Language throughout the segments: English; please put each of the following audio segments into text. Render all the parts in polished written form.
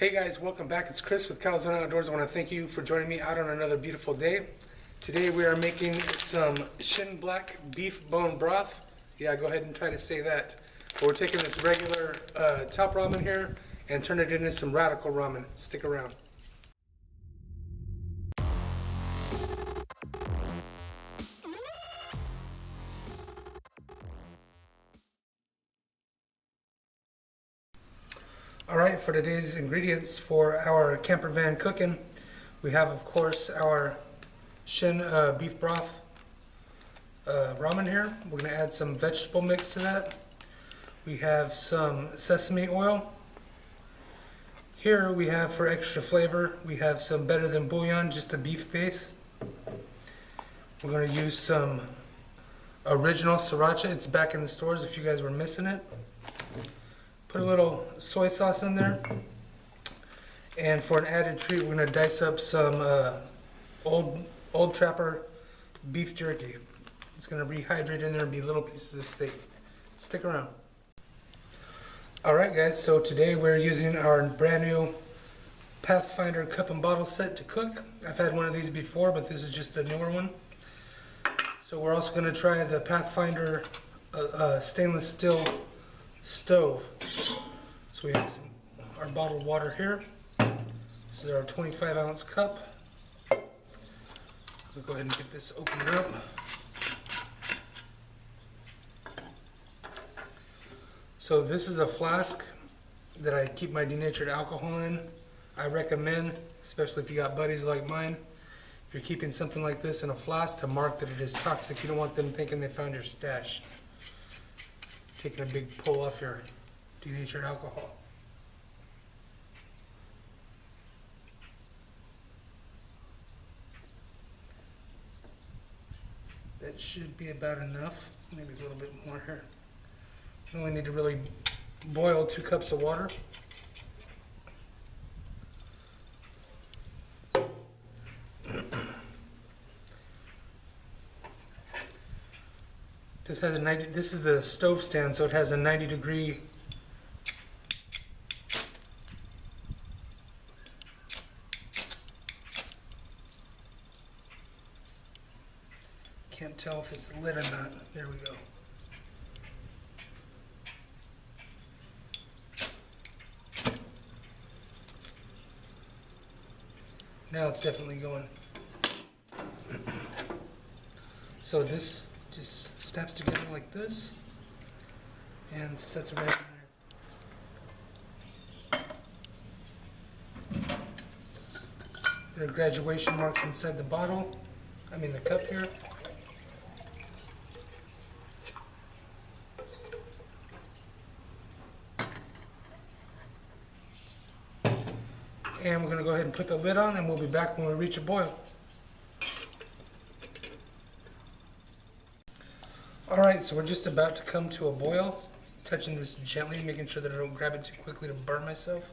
Hey guys, welcome back. It's Chris with CALIZONA Outdoors. I want to thank you for joining me out on another beautiful day. Today we are making some shin black beef bone broth. Yeah, go ahead and try to say that. But we're taking this regular top ramen here and turn it into some radical ramen. Stick around. Alright, for today's ingredients for our Campervan cooking, we have of course our shin beef broth ramen here. We're going to add some vegetable mix to that. We have some sesame oil. Here we have, for extra flavor, we have some Better Than Bouillon, just a beef base. We're going to use some original sriracha. It's back in the stores if you guys were missing it. Put a little soy sauce in there. And for an added treat, we're going to dice up some Old Trapper beef jerky. It's going to rehydrate in there and be little pieces of steak. Stick around. Alright guys, so today we're using our brand new Pathfinder cup and bottle set to cook. I've had one of these before, but this is just a newer one. So we're also going to try the Pathfinder stainless steel stove. So we have our bottled water here. This is our 25-ounce cup. We'll go ahead and get this opened up. So this is a flask that I keep my denatured alcohol in. I recommend, especially if you got buddies like mine, if you're keeping something like this in a flask, to mark that it is toxic. You don't want them thinking they found your stash. Taking a big pull off your denatured alcohol. That should be about enough. Maybe a little bit more here. You only need to really boil 2 cups of water. This is the stove stand, so it has a 90-degree can't tell if it's lit or not. There we go. Now it's definitely going. So this just snaps together like this and sets right in there. There are graduation marks inside the bottle, the cup here. And we're going to go ahead and put the lid on, and we'll be back when we reach a boil. Alright, so we're just about to come to a boil. Touching this gently, making sure that I don't grab it too quickly to burn myself.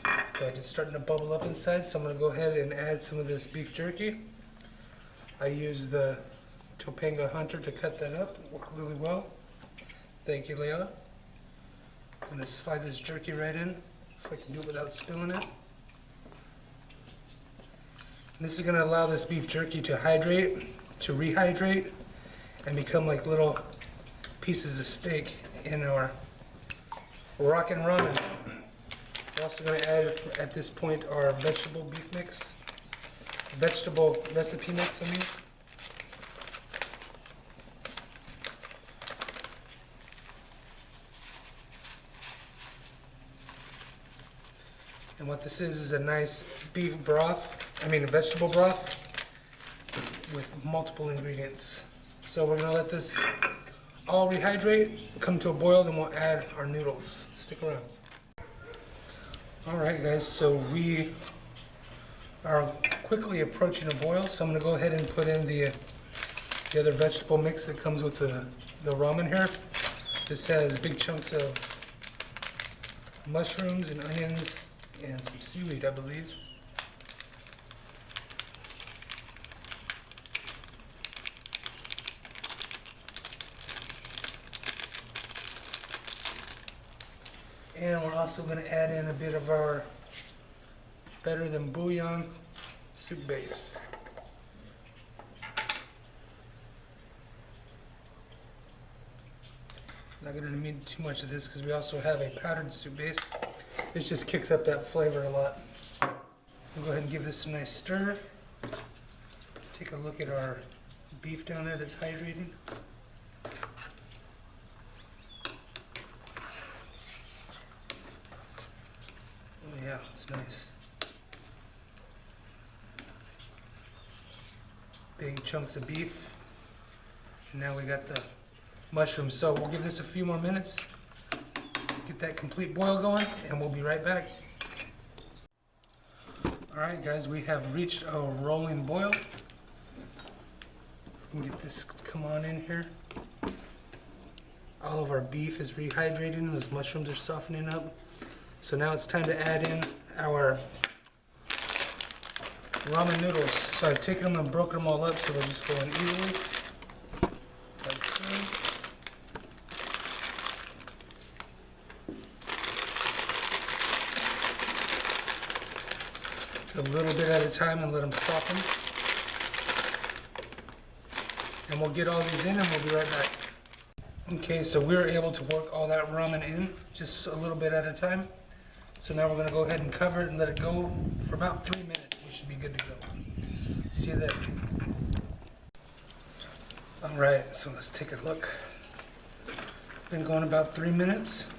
But it's starting to bubble up inside, so I'm going to go ahead and add some of this beef jerky. I use the Topanga Hunter to cut that up. It worked really well. Thank you, Leah. I'm going to slide this jerky right in, if I can do it without spilling it. This is going to allow this beef jerky to rehydrate, and become like little pieces of steak in our rockin' ramen. We're also going to add, at this point, our vegetable recipe mix, And what this is a nice beef broth, a vegetable broth with multiple ingredients. So we're going to let this all rehydrate, come to a boil, then we'll add our noodles. Stick around. Alright guys, so we are quickly approaching a boil, so I'm going to go ahead and put in the other vegetable mix that comes with the ramen here. This has big chunks of mushrooms and onions and some seaweed, I believe. And we're also going to add in a bit of our better than bouillon soup base. Not gonna need too much of this because we also have a powdered soup base. This just kicks up that flavor a lot. We'll go ahead and give this a nice stir. Take a look at our beef down there that's hydrating. Oh yeah, it's nice. Big chunks of beef. And now we got the mushrooms. So we'll give this a few more minutes, get that complete boil going, and we'll be right back. Alright guys, we have reached a rolling boil. We can get this come on in here. All of our beef is rehydrating, those mushrooms are softening up. So now it's time to add in our ramen noodles. So I've taken them and broken them all up so they'll just go in easily. Like so. It's a little bit at a time and let them soften. And we'll get all these in and we'll be right back. Okay, so we were able to work all that ramen in just a little bit at a time. So now we're going to go ahead and cover it and let it go for about 3 minutes. We should be good to go. See you there. Alright, so let's take a look. It's been going about 3 minutes.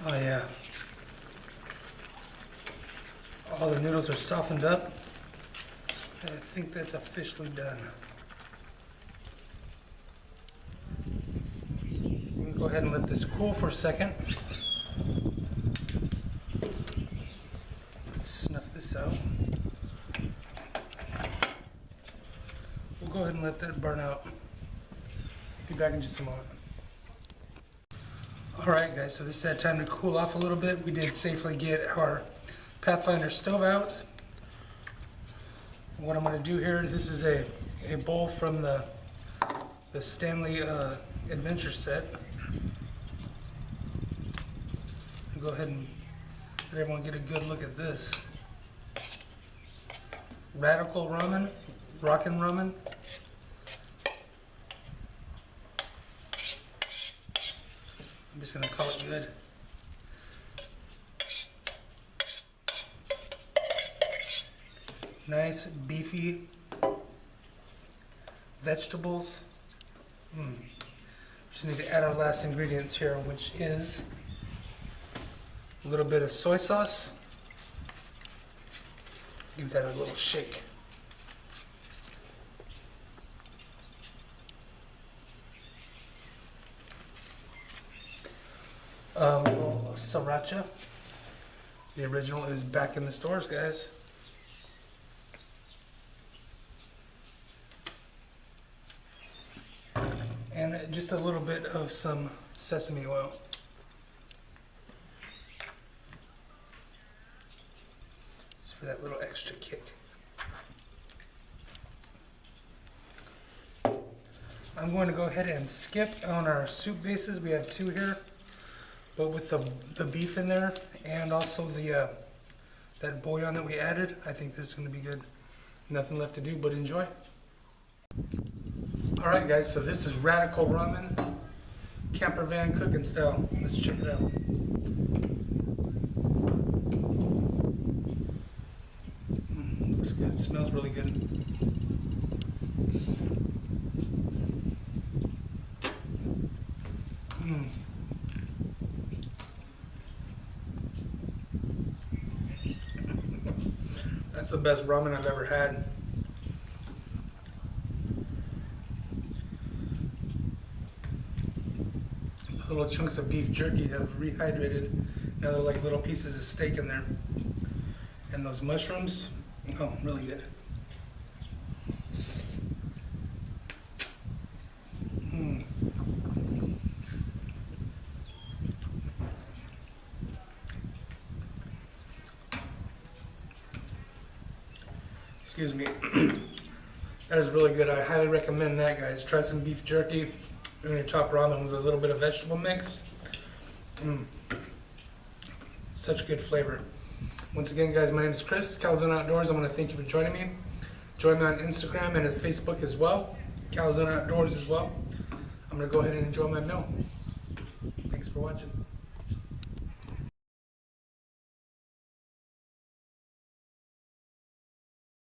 Oh yeah. All the noodles are softened up. I think that's officially done. We can go ahead and let this cool for a second. Snuff this out. We'll go ahead and let that burn out. Be back in just a moment. Alright guys, so this had time to cool off a little bit. We did safely get our Pathfinder stove out. What I'm going to do here, this is a bowl from the Stanley Adventure set. I'll go ahead and let everyone get a good look at this. Radical ramen, rockin' ramen. I'm just gonna call it good. Nice, beefy vegetables. Just need to add our last ingredients here, which is a little bit of soy sauce. Give that a little shake. A little sriracha. The original is back in the stores, guys. And just a little bit of some sesame oil. Just for that little extra kick. I'm going to go ahead and skip on our soup bases. We have 2 here, but with the beef in there and also the that bouillon that we added, I think this is going to be good. Nothing left to do but enjoy. Alright guys, so this is Radical Ramen, Campervan cooking style. Let's check it out. Looks good, smells really good. That's the best ramen I've ever had. Little chunks of beef jerky have rehydrated. Now they're like little pieces of steak in there. And those mushrooms, oh, really good. Excuse me. That is really good. I highly recommend that, guys. Try some beef jerky in your top ramen with a little bit of vegetable mix. Such good flavor. Once again, guys, my name is Chris, CALIZONA Outdoors. I want to thank you for joining me. Join me on Instagram and Facebook as well, CALIZONA Outdoors as well. I'm going to go ahead and enjoy my meal. Thanks for watching.